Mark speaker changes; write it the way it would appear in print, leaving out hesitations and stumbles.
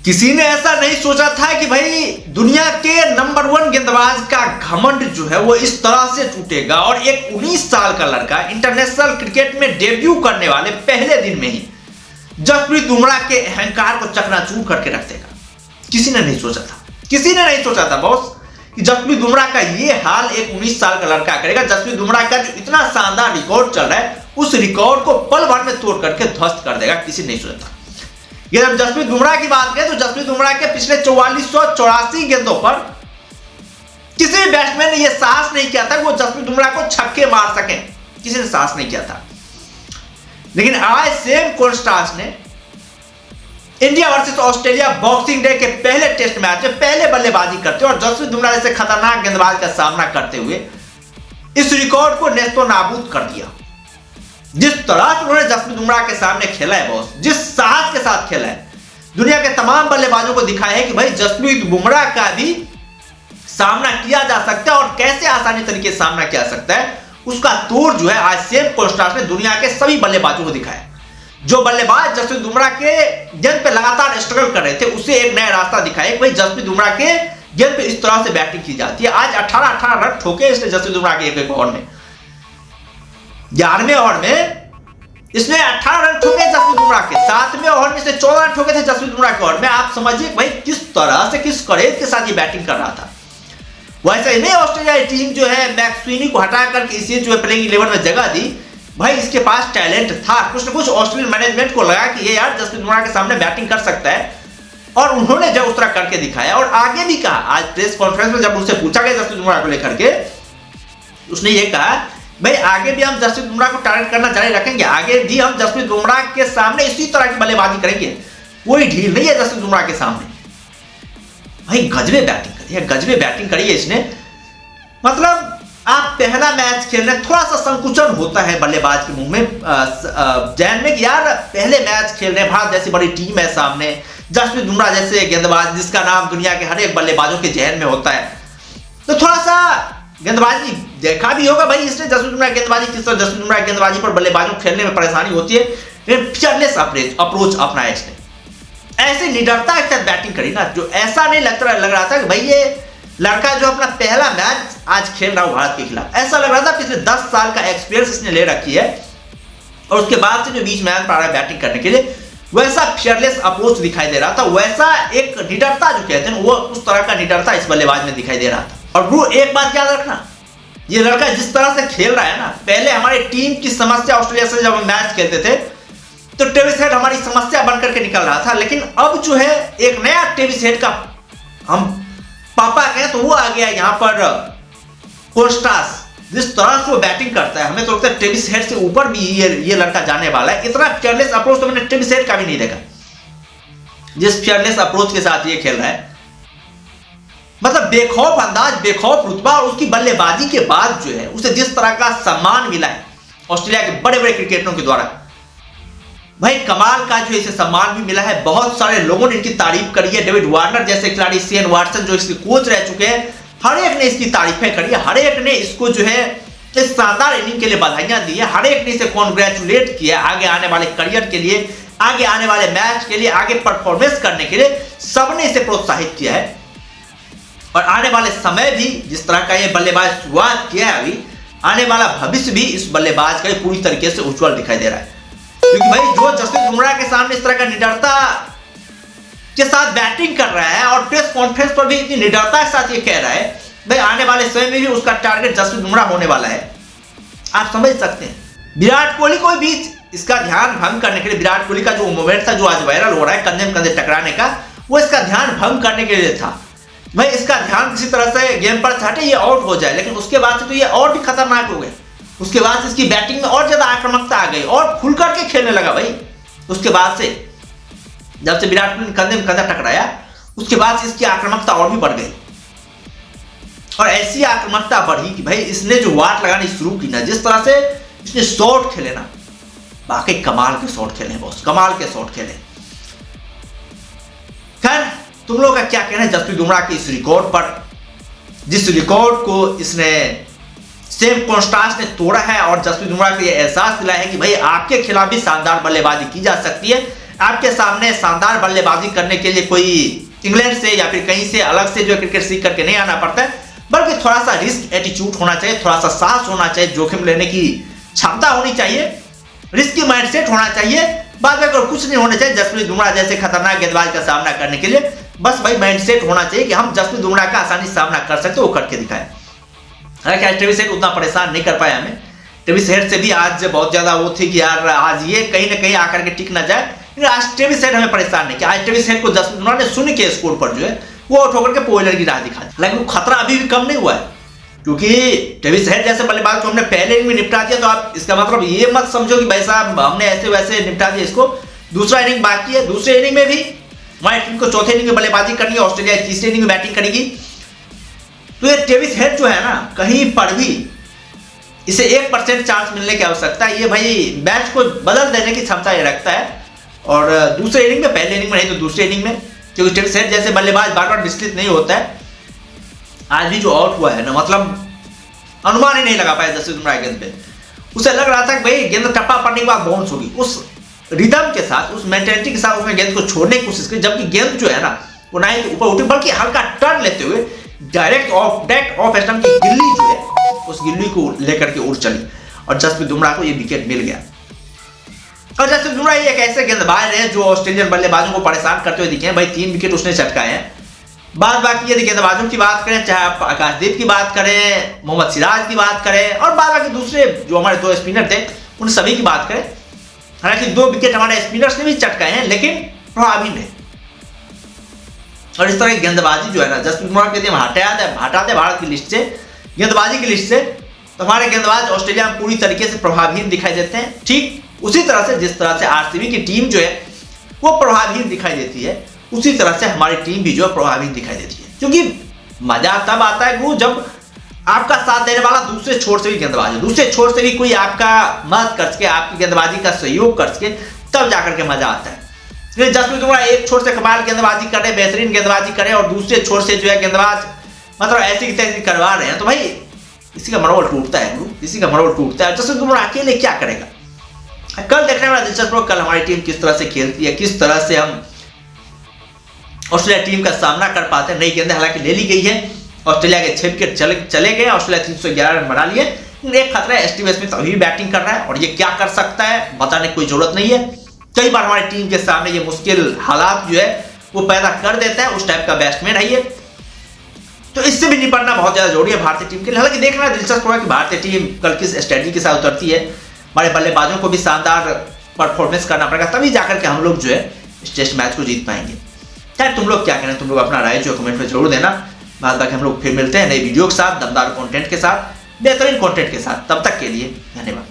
Speaker 1: किसी ने ऐसा नहीं सोचा था कि भाई दुनिया के नंबर 1 गेंदबाज का घमंड जो है वो इस तरह से टूटेगा और एक 19 साल का लड़का इंटरनेशनल क्रिकेट में डेब्यू करने वाले पहले दिन में ही जसप्रीत बुमराह के अहंकार को चकनाचूर करके रख देगा। किसी ने नहीं सोचा था, किसी ने नहीं सोचा था बॉस कि जसप्रीत बुमराह का ये हाल एक 19 साल का लड़का करेगा। जसप्रीत बुमराह का जो इतना शानदार रिकॉर्ड चल रहा है उस रिकॉर्ड को पल भर में तोड़ करके ध्वस्त कर देगा। किसी ने नहीं सोचा था। ये जब जसप्रीत बुमराह की बात करें तो जसप्रीत बुमराह के पिछले 4484 गेंदों पर किसी भी बैट्समैन ने यह साहस नहीं किया था कि वो जसप्रीत बुमराह को छक्के मार सकें। किसी ने साहस नहीं किया था। लेकिन आज सेम कॉन्स्टांस ने India versus Australia boxing day के पहले टेस्ट मैच में पहले बल्लेबाजी करते और जसप्रीत बुमराह जैसे खतरनाक गेंदबाज का सामना करते हुए इस रिकॉर्ड को नेस्तो नाबूद कर दिया। जिस तरह से उन्होंने जसप्रीत बुमराह के सामने खेला है बॉस, जिस साहस के साथ खेला है, दुनिया के तमाम बल्लेबाजों को दिखाया है कि भाई जसप्रीत बुमराह का भी सामना किया जा सकता है और कैसे आसानी तरीके से सामना किया जा सकता है, उसका तोड़ जो है आज सेम कॉन्स्टांस ने दुनिया के सभी बल्लेबाजों को दिखाया। जो बल्लेबाज जसप्रीत बुमराह के गेंद पे लगातार स्ट्रगल कर रहे थे उसे एक नया रास्ता दिखाया कि भाई जसप्रीत बुमराह के गेंद पे इस तरह से बैटिंग की जाती है। आज 18 रन ठोके इसने जसप्रीत बुमराह के एक ओवर में। 11वें ओवर में इसने 18 रन ठोके जसप्रीत बुमराह के। 7वें ओवर में इसने 14 रन ठोके थे जसप्रीत बुमराह के ओवर में। आप समझिए भाई किस तरह से, किस करेज के साथ ये बैटिंग कर रहा था। वैसे ही नहीं ऑस्ट्रेलिया की टीम जो है मैक्सवेनी को हटा करके इसे जो है प्लेइंग 11 में जगह दी। भाई इसके पास टैलेंट था, कुछ ना कुछ ऑस्ट्रेलियन मैनेजमेंट को लगा कि ये यार जसप्रीत बुमराह के सामने बैटिंग कर सकता है और उन्होंने जब उस तरह करके दिखाया और आगे भी कहा। आज प्रेस कॉन्फ्रेंस में जब उनसे पूछा गया जसप्रीत बुमराह को लेकर के, उसने ये कहा भाई आगे भी हम जसप्रीत बुमराह को टारगेट करना जारी रखेंगे, आगे भी हम जसप्रीत बुमराह के सामने इसी तरह की बल्लेबाजी करेंगे, कोई ढील नहीं है जसप्रीत बुमराह के सामने। भाई गजबे बैटिंग करी है, गजबे बैटिंग करी है इसने। मतलब आप पहला मैच खेलने थोड़ा सा संकुचन होता है बल्लेबाज के मुंह में, जहन में कि यार पहले मैच खेल रहे, भारत जैसी बड़ी टीम है सामने, जसप्रीत बुमराह जैसे गेंदबाज जिसका नाम दुनिया के हर एक बल्लेबाजों के जहन में होता है, तो थोड़ा सा गेंदबाजी देखा भी होगा भाई इसने जसप्रीत बुमराह गेंदबाजी किस तरह, जसप्रीत बुमराह गेंदबाजी पर बल्लेबाजों को खेलने में परेशानी होती है, लेकिन फियरलेस अप्रोच अपनाया इसने। ऐसे निडरता के साथ बैटिंग करी ना, जो ऐसा नहीं लग रहा था कि भाई ये लड़का जो अपना पहला मैच आज खेल रहा हो भारत के खिलाफ, ऐसा लग रहा था पिछले 10 साल का एक्सपीरियंस इसने ले रखी है और उसके बाद से जो बीच में आ रहा है बैटिंग करने के लिए, वैसा फियरलेस अप्रोच दिखाई दे रहा था, वैसा एक निडरता जो कहते हैं वो उस तरह का निडरता इस बल्लेबाज में दिखाई दे रहा था। और वो एक बात याद रखना, ये लड़का जिस तरह से खेल रहा है ना, पहले हमारी टीम की समस्या ऑस्ट्रेलिया से जब हम मैच खेलते थे तो ट्रेविस हेड हमारी समस्या बनकर के निकल रहा था, लेकिन अब जो है एक नया ट्रेविस हेड का हम पापा कहें तो वो आ गया यहाँ पर कॉन्स्टांस। जिस तरह से वो बैटिंग करता है हमें तो लगता है ट्रेविस हेड से ऊपर भी ये लड़का जाने वाला है। इतना फियरलेस अप्रोच तो मैंने ट्रेविस हेड का भी नहीं देखा, जिस फियरलेस अप्रोच के साथ ये खेल रहा है। मतलब बेखौफ अंदाज, बेखौफ रुतबा और उसकी बल्लेबाजी के बाद जो है उसे जिस तरह का सम्मान मिला है ऑस्ट्रेलिया के बड़े बड़े क्रिकेटरों के द्वारा, भाई कमाल का जो इसे सम्मान भी मिला है। बहुत सारे लोगों ने इनकी तारीफ करी है। डेविड वार्नर जैसे खिलाड़ी, शेन वाटसन जो इसके कोच रह चुके हैं, हर एक ने इसकी तारीफें करी है, हर एक ने इसको जो है इस शानदार इनिंग के लिए बधाइयां दी है, हर एक ने इसे कॉन्ग्रेचुलेट किया आगे आने वाले करियर के लिए, आगे आने वाले मैच के लिए, आगे परफॉर्मेंस करने के लिए सबने इसे प्रोत्साहित किया है। और आने वाले समय भी जिस तरह का ये बल्लेबाज शुरुआत किया है, अभी आने वाला भविष्य भी इस बल्लेबाज का पूरी तरीके से उज्जवल दिखाई दे रहा है। क्योंकि भाई जो जसप्रीत बुमराह के सामने इस तरह का निडरता के साथ बैटिंग कर रहा है और प्रेस कॉन्फ्रेंस पर भी इतनी निडरता के साथ ये कह रहा है, भाई आने वाले समय में भी उसका टारगेट जसप्रीत बुमराह होने वाला है। आप समझ सकते हैं विराट कोहली को भी इसका ध्यान भंग करने के लिए, विराट कोहली का जो मूवमेंट था जो आज वायरल हो रहा है कंधे में कंधे टकराने का, वो इसका ध्यान भंग करने के लिए था। भाई इसका ध्यान किसी तरह से गेम पर हटे, ये आउट हो जाए, लेकिन उसके बाद से तो ये और भी खतरनाक हो गए। उसके बाद से इसकी बैटिंग में और ज्यादा आक्रामकता आ गई और खुल करके खेलने लगा भाई। उसके बाद से जब से विराट कोहली कंधे में कंधा टकराया, उसके बाद से इसकी आक्रामकता और भी बढ़ गई और ऐसी आक्रामकता बढ़ी कि भाई इसने जो वाट लगानी शुरू की ना, जिस तरह से इसने शॉट खेले ना, बाकी कमाल के शॉट खेले बॉस, कमाल के शॉट खेले। खैर तुम लोगों का क्या कहना है जसप्रीत बुमराह के इस रिकॉर्ड पर, जिस रिकॉर्ड को इसने सेम कॉन्स्टांस ने तोड़ा है और जसप्रीत बुमराह को यह एहसास दिलाया है कि भाई आपके खिलाफ भी शानदार बल्लेबाजी की जा सकती है। आपके सामने शानदार बल्लेबाजी करने के लिए कोई इंग्लैंड से या फिर कहीं से अलग से जो क्रिकेट सीख करके नहीं आना पड़ता है, बल्कि थोड़ा सा रिस्क एटीट्यूड होना चाहिए, थोड़ा सा साहस होना चाहिए, जोखिम लेने की क्षमता होनी चाहिए, रिस्की माइंडसेट होना चाहिए। बाद में अगर कुछ नहीं होना चाहिए जसप्रीत बुमराह जैसे खतरनाक गेंदबाज का सामना करने के लिए, बस भाई माइंडसेट होना चाहिए कि हम जसप्रीत बुमराह का आसानी से सामना कर सकते वो करके दिखाएं। हालांकि आज ट्रेविस हेड उतना परेशान नहीं कर पाया हमें, ट्रेविस हेड से भी आज बहुत ज्यादा वो थी कि यार आज ये कहीं ना कहीं आकर के टिक ना जाए, लेकिन आज ट्रेविस हेड हमें परेशान नहीं किया। आज ट्रेविस हेड को जसप्रीत बुमराह ने शून्य के स्कोर पर जो है वो आउट होकर के पोलर की राह दिखा दी, लेकिन वो खतरा अभी भी कम नहीं हुआ है, क्योंकि ट्रेविस हेड जैसे बल्लेबाज को हमने पहले इनिंग में निपटा दिया, तो आप इसका मतलब ये मत समझो कि भाई साहब हमने ऐसे वैसे निपटा दिया इसको। दूसरा इनिंग बाकी है, दूसरे इनिंग में भी हमारी टीम को चौथे इनिंग में बल्लेबाजी करनी है, ऑस्ट्रेलिया तीसरे इनिंग में बैटिंग करेगी। तो ये ट्रेविस हेड जो है ना, कहीं पर भी इसे 1% चांस मिलने की आवश्यकता है, ये भाई मैच को बदल देने की क्षमता ये रखता है। और दूसरे इनिंग में, पहले इनिंग में नहीं तो दूसरे इनिंग में, क्योंकि ट्रेविस हेड जैसे बल्लेबाज बार बार विचलित नहीं होता है। आज भी जो आउट हुआ है ना, मतलब अनुमान ही नहीं लगा पाया जसप्रीत बुमराह गेंद पे, उसे लग रहा था कि भाई गेंद टप्पा पड़ने के बाद बाउंस होगी, उस रिदम के साथ, उस मेंटेलिटी के साथ उसने गेंद को छोड़ने की कोशिश की, जबकि गेंद जो है ना वो ना ही ऊपर उठी बल्कि हल्का टर्न लेते हुए डायरेक्ट ऑफ स्टंप की गिल्ली जो है उस गिल्ली को लेकर के उड़ चली और जसप्रीत बुमराह को ये विकेट मिल गया। और जसप्रीत बुमराह एक ऐसे गेंदबाज है जो ऑस्ट्रेलियन बल्लेबाजों को परेशान करते हुए दिखे हैं। भाई 3 विकेट उसने चटकाए हैं। बाद बाकी यदि गेंदबाजों की बात करें, चाहे आप आकाशदीप की बात करें, मोहम्मद सिराज की बात करें, और बाद बाकी दूसरे जो हमारे 2 स्पिनर थे उन सभी की बात करें, हालांकि 2 विकेट हमारे स्पिनर्स ने भी चटकाए हैं, लेकिन प्रभावी नहीं। और इस तरह की गेंदबाजी जो है ना, जसप्रीत बुमराह के लिए हटा दे भारत की लिस्ट से, गेंदबाजी की लिस्ट से, तो हमारे गेंदबाज ऑस्ट्रेलिया में पूरी तरीके से प्रभावहीन दिखाई देते हैं। ठीक उसी तरह से जिस तरह से आरसीबी की टीम जो है वो प्रभावहीन दिखाई देती है, उसी तरह से हमारी टीम भी जो है प्रभावहीन दिखाई देती है। क्योंकि मजा तब आता है वो जब आपका साथ देने वाला दूसरे छोर से भी गेंदबाज है, दूसरे छोर से भी कोई आपका मदद कर सके, आपकी गेंदबाजी का सहयोग कर सके, तब जाकर के मजा आता है। जसप्रीत बुमराह एक छोर से कमाल गेंदबाजी करे, बेहतरीन गेंदबाजी करे, और दूसरे छोर से जो है गेंदबाज मतलब ऐसी की तैसी करवा रहे हैं, तो भाई किसी का मनोबल टूटता है, किसी का मनोबल टूटता है। जसप्रीत बुमराह अकेले क्या करेगा? कल देखने वाला दिलचस्प होगा, कल हमारी टीम किस तरह से खेलती है, किस तरह से हम ऑस्ट्रेलिया टीम का सामना कर पाते हैं। नई गेंदें हालांकि ले ली गई है, ऑस्ट्रेलिया के 6 विकेट चले गए, ऑस्ट्रेलिया 311 रन बना लिए, एक खतरा है स्टीव स्मिथ अभी भी बैटिंग कर रहा है, और ये क्या कर सकता है बताने की कोई जरूरत नहीं है। कई बार हमारी टीम के सामने ये मुश्किल हालात जो है वो पैदा कर देता है, उस टाइप का बैट्समैन है ये, तो इससे भी निपटना बहुत ज्यादा जरूरी है भारतीय टीम के लिए। हालांकि देखना दिलचस्प होगा कि भारतीय टीम कल किस स्ट्रेटजी के साथ उतरती है। हमारे बल्लेबाजों को भी शानदार परफॉर्मेंस करना पड़ेगा, तभी जाकर के हम लोग जो है इस टेस्ट मैच को जीत पाएंगे। यार तुम लोग क्या करें, तुम लोग अपना राय जो कमेंट में जरूर देना। बाद बाकी हम लोग फिर मिलते हैं नई वीडियो के साथ, दमदार कंटेंट के साथ, बेहतरीन कंटेंट के साथ। तब तक के लिए धन्यवाद।